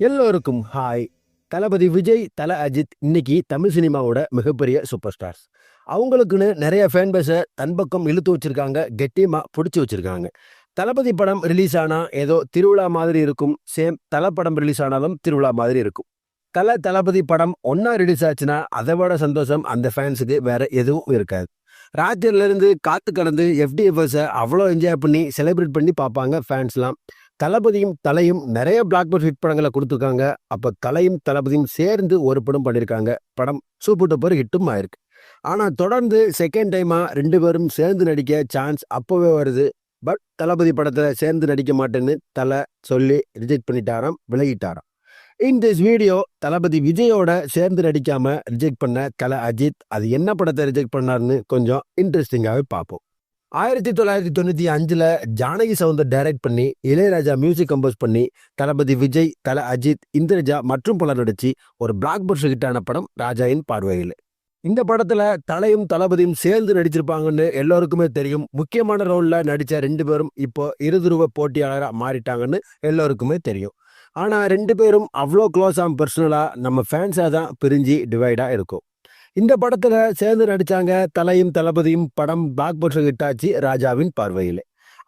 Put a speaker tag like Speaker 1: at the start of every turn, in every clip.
Speaker 1: எல்லோருக்கும் ஹாய். தளபதி விஜய், தல அஜித் இன்னைக்கு தமிழ் சினிமாவோட மிகப்பெரிய சூப்பர் ஸ்டார்ஸ். அவங்களுக்குன்னு நிறைய ஃபேன் பேஸை தன் பக்கம் இழுத்து வச்சிருக்காங்க, கெட்டியமாக பிடிச்சி வச்சிருக்காங்க. தளபதி படம் ரிலீஸ் ஆனால் ஏதோ திருவிழா மாதிரி இருக்கும். சேம் தல படம் ரிலீஸ் ஆனாலும் திருவிழா மாதிரி இருக்கும். தளபதி படம் ஒன்றா ரிலீஸ் ஆச்சுன்னா அதை விட சந்தோஷம் அந்த ஃபேன்ஸுக்கு வேற எதுவும் இருக்காது. ராத்திரிலேருந்து காத்து கடந்து எஃப்டிஎஃப்எஸை அவ்வளோ என்ஜாய் பண்ணி செலிப்ரேட் பண்ணி பார்ப்பாங்க ஃபேன்ஸ்லாம். தளபதியும் தலையும் நிறைய பிளாக் பஸ்டர் ஹிட் படங்களை கொடுத்துருக்காங்க. அப்போ தலையும் தளபதியும் சேர்ந்து ஒரு படம் பண்ணியிருக்காங்க. படம் சூப்பர் டூப்பர் ஹிட்டும் ஆயிருக்கு. ஆனால் தொடர்ந்து செகண்ட் டைமாக ரெண்டு பேரும் சேர்ந்து நடிக்க சான்ஸ் அப்போவே வருது. பட் தளபதி படத்தில் சேர்ந்து நடிக்க மாட்டேன்னு தலை சொல்லி ரிஜெக்ட் பண்ணிட்டாராம், விலகிட்டாராம். இன் திஸ் வீடியோ தளபதி விஜயோட சேர்ந்து நடிக்காம ரிஜெக்ட் பண்ண தல அஜித் அது என்ன படத்தை ரிஜெக்ட் பண்ணாருன்னு கொஞ்சம் இன்ட்ரெஸ்டிங்காகவே பார்ப்போம். 1995 ஜானகி சவுந்தர் டைரக்ட் பண்ணி இளையராஜா மியூசிக் கம்போஸ் பண்ணி தளபதி விஜய், தல அஜித், இந்திரஜா மற்றும் பலர் நடிச்சு ஒரு பிளாக் பஸ்டர் ஹிட்டான படம் ராஜாவின் பார்வையில். இந்த படத்துல தலையும் தளபதியும் சேர்ந்து நடிச்சிருப்பாங்கன்னு எல்லோருக்குமே தெரியும். முக்கியமான ரோல்ல நடிச்ச ரெண்டு பேரும் இப்போ இருதுருவ போட்டியாளராக மாறிட்டாங்கன்னு எல்லோருக்குமே தெரியும். ஆனா ரெண்டு பேரும் அவ்வளோ க்ளோஸாக பர்சனலா நம்ம ஃபேன்ஸாக தான் பிரிஞ்சு டிவைடா இருக்கும். இந்த படத்துல சேர்ந்து நடிச்சாங்க தலையும் தளபதியும். படம் பிளாக் பஸ்டர் ஹிட் ஆச்சு ராஜாவின் பார்வையில்.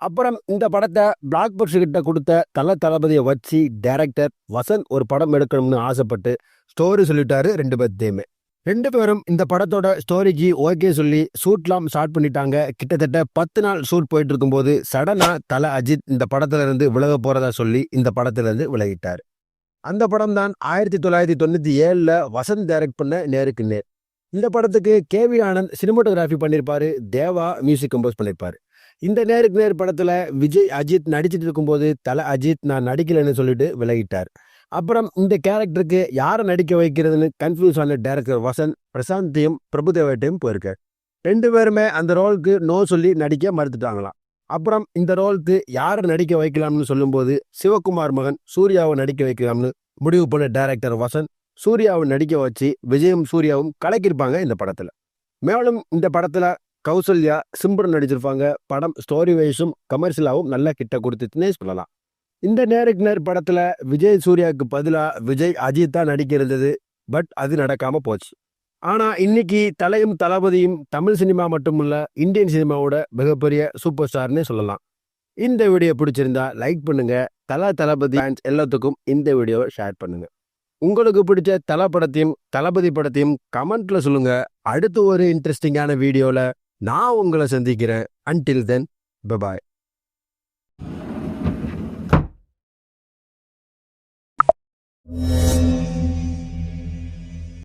Speaker 1: அப்புறம் இந்த படத்தை பிளாக் பஸ்டர் ஹிட்டை கொடுத்த தளபதியை வச்சு டைரக்டர் வசந்த் ஒரு படம் எடுக்கணும்னு ஆசைப்பட்டு ஸ்டோரி சொல்லிட்டாரு ரெண்டு பேர்த்தையுமே. ரெண்டு பேரும் இந்த படத்தோட ஸ்டோரிக்கு ஓகே சொல்லி ஷூட்லாம் ஸ்டார்ட் பண்ணிட்டாங்க. கிட்டத்தட்ட 10 நாள் ஷூட் போயிட்டு இருக்கும்போது சடனா தல அஜித் இந்த படத்துல இருந்து விலக போறதா சொல்லி இந்த படத்துல இருந்து விலகிட்டார். அந்த படம் தான் 1997 வசந்த் டைரக்ட் பண்ண நேருக்கு நேர். இந்த படத்துக்கு கேவி ஆனந்த் சினிமாட்டோகிராஃபி பண்ணியிருப்பாரு, தேவா மியூசிக் கம்போஸ் பண்ணியிருப்பாரு. இந்த நேருக்கு நேர் படத்துல விஜய் அஜித் நடிச்சிட்டு இருக்கும்போது தல அஜித் நான் நடிக்கலைன்னு சொல்லிட்டு விலகிட்டார். அப்புறம் இந்த கேரக்டருக்கு யாரை நடிக்க வைக்கிறதுன்னு கன்ஃபியூஸ் ஆன டைரக்டர் வசந்த் பிரசாந்தையும் பிரபுதேவட்டையும் போயிருக்கார். ரெண்டு பேருமே அந்த ரோலுக்கு நோ சொல்லி நடிக்க மறுத்துட்டாங்களாம். அப்புறம் இந்த ரோலுக்கு யாரை நடிக்க வைக்கலாம்னு சொல்லும்போது சிவகுமார் மகன் சூர்யாவை நடிக்க வைக்கலாம்னு முடிவு பண்ண டைரக்டர் வசந்த் சூர்யாவை நடிக்க வச்சு விஜயும் சூர்யாவும் கலக்கியிருப்பாங்க இந்த படத்துல. மேலும் இந்த படத்துல கௌசல்யா, சிம்ரன் நடிச்சிருப்பாங்க. படம் ஸ்டோரி வைஸும் கமர்ஷியலாகவும் நல்ல கிட்ட கொடுத்துச்சுன்னே சொல்லலாம். இந்த நேருக்கு நேர் படத்துல விஜய் சூர்யாவுக்கு பதிலாக விஜய் அஜித் தான் நடிக்க இருந்தது. பட் அது நடக்காம போச்சு. ஆனா இன்னைக்கு தலையும் தளபதியும் தமிழ் சினிமா மட்டுமல்ல இந்தியன் சினிமாவோட மிகப்பெரிய சூப்பர் ஸ்டார்னே சொல்லலாம். இந்த வீடியோ பிடிச்சிருந்தா லைக் பண்ணுங்க. தளபதி ஃபேன்ஸ் எல்லாத்துக்கும் இந்த வீடியோவை ஷேர் பண்ணுங்க. உங்களுக்கு பிடிச்ச தளபதி படத்தையும் கமெண்ட்ல சொல்லுங்க. அடுத்து ஒரு இன்ட்ரெஸ்டிங்கான வீடியோல நான் உங்களை சந்திக்கிறேன். Until then bye bye.